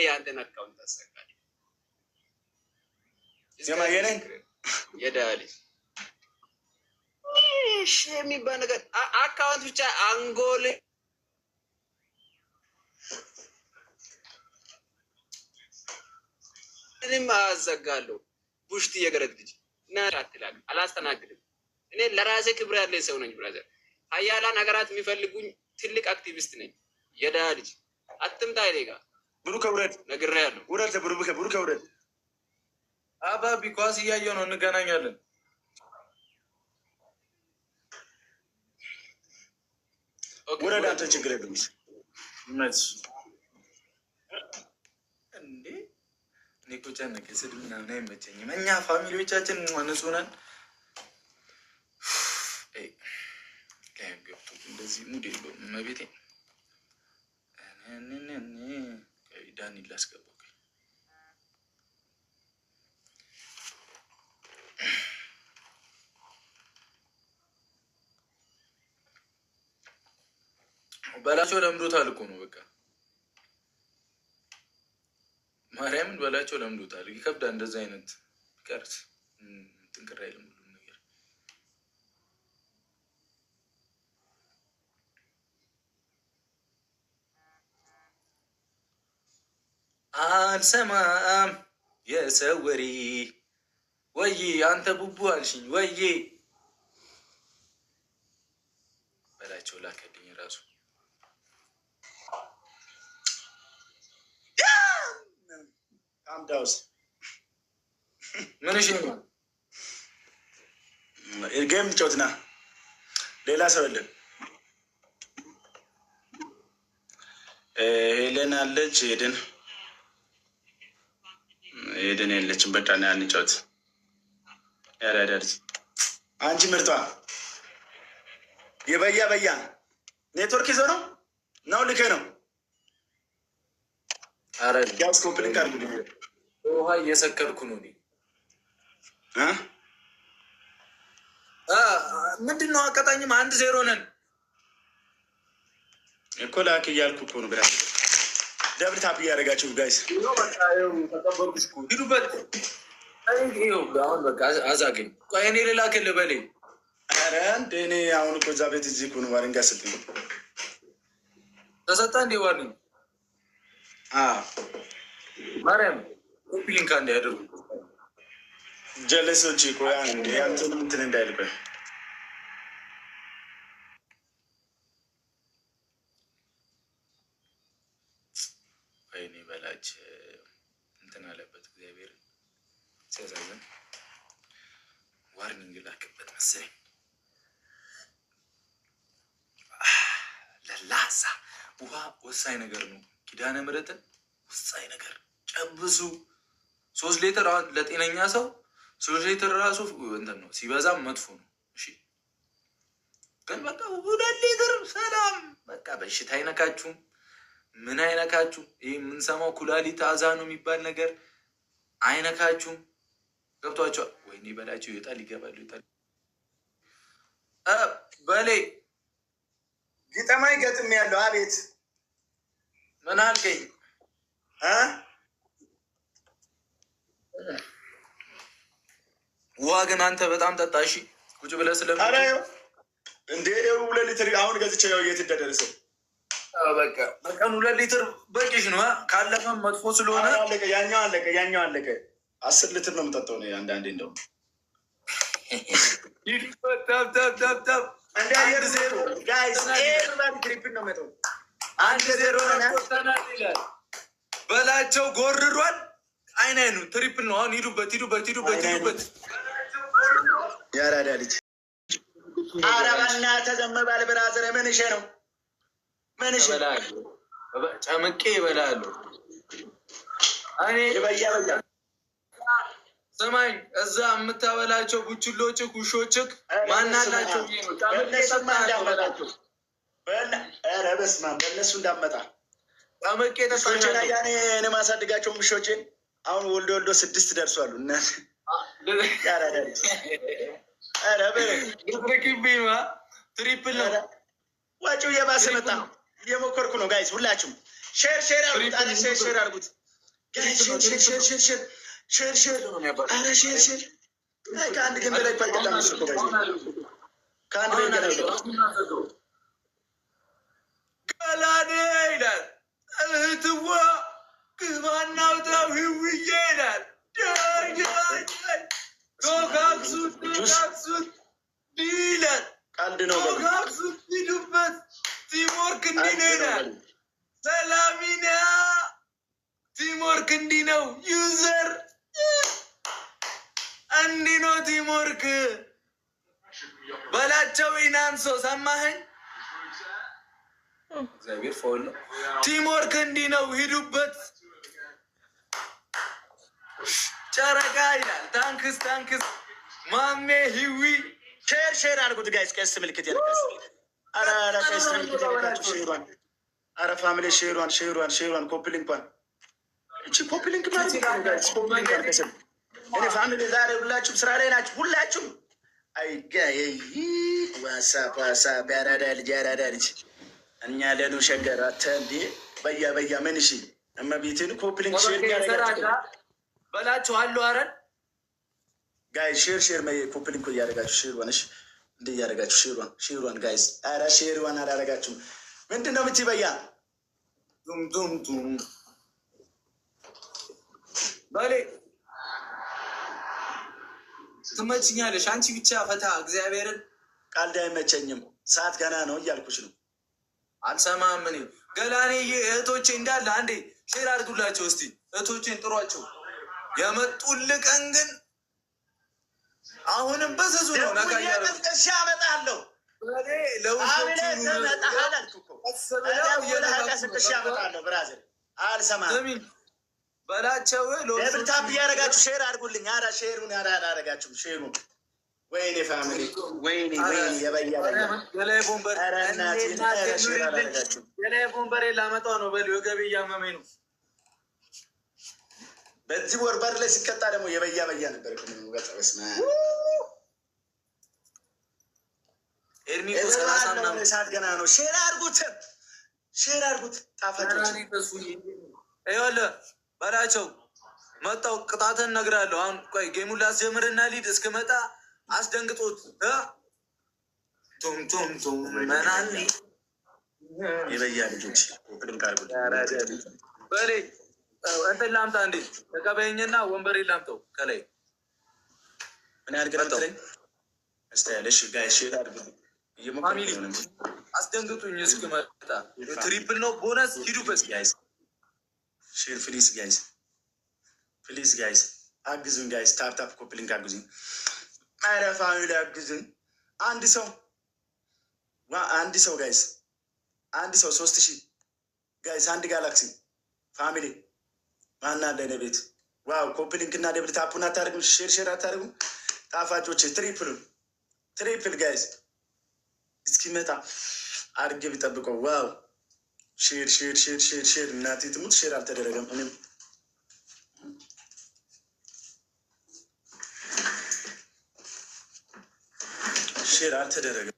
ያንተን አካውንት አሰቃል የማየነን የዳሊ የሚባል ነገር አካውንት ብቻ አንጎል እኔም አዘጋለሁ። ቡሽት እየገረድች ናራትላል አላስተናግድም። እኔ ለራሴ ክብር ያለኝ ሰው ነኝ። ብራዘር ሀያላን ሀገራት የሚፈልጉኝ ትልቅ አክቲቪስት ነኝ። የድሃ ልጅ አትምጣ ይሌ ጋር ብሩከ ውረድ ነግሬሃለሁ። ውረድ ብሩከ ውረድ። አባቢ ኳስ እያየሁ ነው። እንገናኛለን። ውረድ አንተ ችግር የለም። እንዴ እኔ እኮ ጨነቀኝ። ስድብ ምናምን አይመቸኝም። እኛ ፋሚሊዎቻችን ንጹህ ነን። ገብቶ እንደዚህ ሙድ የለውም። መቤቴ ዳኒ ላስገባው። በላቸው ለምዶታል እኮ ነው በቃ ማርያምን በላቸው ለምዶታል። ይከብዳል እንደዚህ አይነት ቀርስ ጥንቅር አይልም ሁሉም ነገር። አልሰማም የሰው ወሬ ወይ አንተ ቡቡ አልሽኝ ወይ በላቸው ላከልኝ ራሱ አምዳውስ ምን እሺ ነው ጌም ጮትና ሌላ ሰው የለም። ሄለን አለች። ሄደን የለችም። በቃ ና እንጫወት። ያዳዳርች አንቺ ምርጧ የበያ ኔትወርክ ይዞ ነው ልኬ ነው። አረ ያስ ኮምፕሊት አድርጉልኝ። ውሃ እየሰከርኩ ነው። ምንድነው አቀጣኝም 1-0 ነን እኮ ላክ እያልኩ እኮ ነው። ብላ ደብል ታፕ እያደረጋችሁ ጋይስ ተቀበልኩሽ እኮ ሂዱበት። አሁን በቃ አዛገኝ እኔ ሌላ ክል በለኝ። ኧረ እንደ እኔ አሁን እኮ እዛ ቤት እዚህ እኮ ነው። ባረንጋ ስትኝ ተሰጣ እንዴ ዋልኝ ማርያም ኮፒሊንካ እንዲያደርጉ ጀለሶች እኮ ያን እንደ አንተን እንትን እንዳይልበት ወይኔ በላች እንትን አለበት። እግዚአብሔር ሲያሳዝን ዋርኒንግ ላክበት መሰለኝ። ለላሳ ውሃ ወሳኝ ነገር ነው። ኪዳነ ምሕረትን ወሳኝ ነገር ጨብሱ። 3 ሊትር አሁን ለጤነኛ ሰው 3 ሊትር ራሱ እንትን ነው፣ ሲበዛም መጥፎ ነው። እሺ ግን በቃ 2 ሊትር ሰላም። በቃ በሽታ አይነካችሁም፣ ምን አይነካችሁም። ይህ የምንሰማው ኩላሊት አዛ ነው የሚባል ነገር አይነካችሁም። ገብቷቸዋል። ወይኔ በላቸው ይወጣል ይገባሉ። ይወጣል በሌ ግጠማይ ገጥም ያለው አቤት ምን አልከኝ? ውሃ ግን አንተ በጣም ጠጣ። እሺ ቁጭ ብለህ ስለም እንደ 2 ሊትር አሁን ገዝቼ ያው የት እንደደረሰ በቃ በቀን 2 ሊትር በቂሽ ነው። ካለፈም መጥፎ ስለሆነ አለቀ። ያኛው አለቀ። 10 ሊትር ነው የምጠጣው ነው አንዳንዴ። እንደው ታብ እንደ አየር 0 ጋይስ ኤርባን ትሪፕል ነው መጣው 1-0 ይላል በላቸው። ጎርሯል። አይኑ ትሪፕል ነው። አሁን ሂዱበት። ያራዳ ልጅ አረባና ተዘመ ባለ ብራዘር መንሸ ነው ጨምቄ ይበላሉ። እኔ ስማኝ፣ እዛ የምታበላቸው ቡችሎች ውሾችክ ማናላቸው? ኧረ በስመ አብ በእነሱ እንዳመጣ ጨምቄ ውሾችን ያኔ እኔ ማሳድጋቸው ውሾችን አሁን ወልዶ 6 ደርሷሉ። እና ያራዳ ልጅ ኧረ በረክብኝማ ትሪፕል ነው ዋጭው። የባሰ መጣ። እየሞከርኩ ነው ጋይስ። ሁላችሁም ሼር አድርጉት። ሼር አረ ሼር ከአንድ ግን በላይ ባልቀጣም ከአንድ በላይ ገላኔ ይላል እህትዋ ግባናውታው ህውዬ ይላል ቶካክሱት ይላል ቀልድ ነው። ቶካክሱት ሂዱበት ቲምወርክ እንዲህ ነው ይላል። ሰላሚና ቲምወርክ እንዲህ ነው። ዩዘር እንዲህ ነው ቲምወርክ በላቸው። ኢናንሶ ሰማኸኝ? እግዚአብሔር ፎል ነው። ቲምወርክ እንዲህ ነው። ሂዱበት ጨረቃ ይላል። ታንክስ ማሜ ሂዊ ሼር አድርጉት ጋይስ። ቀስ ምልክት ያለቀስ አረ ቀስ ምልክት ያለቃችሁ ሼሯን አረ ፋሚሊ ሼሯን ኮፕሊንኳን እቺ ኮፕሊንክ ማለት ነው ጋይስ። ኮፕሊንክ አልከሰም እኔ ፋሚሊ ዛሬ ሁላችሁም ስራ ላይ ናችሁ። ሁላችሁም አይ ጋይ ዋሳፕ ያራዳ ልጅ እኛ ለዱ ሸገር አተንዲ በያ ምን እሺ እመቤቴን ኮፕሊንክ ሼር ያደርጋችሁ በላችሁ አሉ። አረን ጋይስ ሼር ኮፕሊንክ እያደረጋችሁ ሼሯን እሺ እንደ እያደረጋችሁ ሼሯን ጋይስ አረ ሼሯን አላደረጋችሁም። ምንድን ነው የምትበያ ቱም በሌ ትመችኛለሽ አንቺ ብቻ ፈታ። እግዚአብሔርን ቃልዳ አይመቸኝም። ሰዓት ገና ነው እያልኩሽ ነው። አልሰማም። ምን ገላኔ እህቶቼ እንዳለ አንዴ ሼር አድርጉላቸው እስቲ። እህቶቼን ጥሯቸው። የመጡልህ ቀን ግን አሁንም በዘዙ ነው። ነቃያቀስቀሻ አመጣለሁ ብራዘር አልሰማም በላቸው። ለብልታፕ እያደረጋችሁ ሼር አድርጉልኝ። አራ ሼሩን አላደረጋችሁም። ሼሩን ወይኔ ፋሚሊ ወይኔ የላይ ቦምበሬ ላመጣው ነው። በል ወገቤ እያመመኝ ነው። በዚህ ወር በር ላይ ሲቀጣ ደግሞ የበያ ነበር። በስመ ኤርሚ ሰዓት ገና ነው። ሼር አድርጉት ጣፋጮች ይኸውልህ በላቸው። መጣው ቅጣትን እነግርሃለሁ። አሁን ቆይ ጌሙን ላስጀምርና ሊድ እስክመጣ አስደንግጦት ቱም መናኒ የበያ ልጆች በሌ እንትን ላምጣ እንዴ ተቀበይኝና ወንበሬ ላምጠው ከላይ ምን ያህል ገረጥለኝ እስታያለሽ ጋይ ሼር አድርጉልኝ። ፋሚሊ አስደንግጡኝ እስክመጣ። ትሪፕል ነው ቦነስ። ሂዱበት ጋይስ ሼር ፕሊዝ ጋይስ አግዙኝ ጋይስ። ታፕ ኮፕሊንግ አግዙኝ። ኧረ ፋሚሊ አግዙኝ። አንድ ሰው ጋይስ 3000 ጋይስ አንድ ጋላክሲ ፋሚሊ ማና አለ እኔ ቤት። ዋው ኮፕሊንግ እና ደብል ታፑን አታደርጉም? ሼር አታደርጉም? ጣፋጮች ትሪፕል ጋይስ እስኪመጣ አድርጌ ቢጠብቀው። ዋው ሼር እናቴ ትሙት ሼር አልተደረገም። እኔም ሼር አልተደረገም።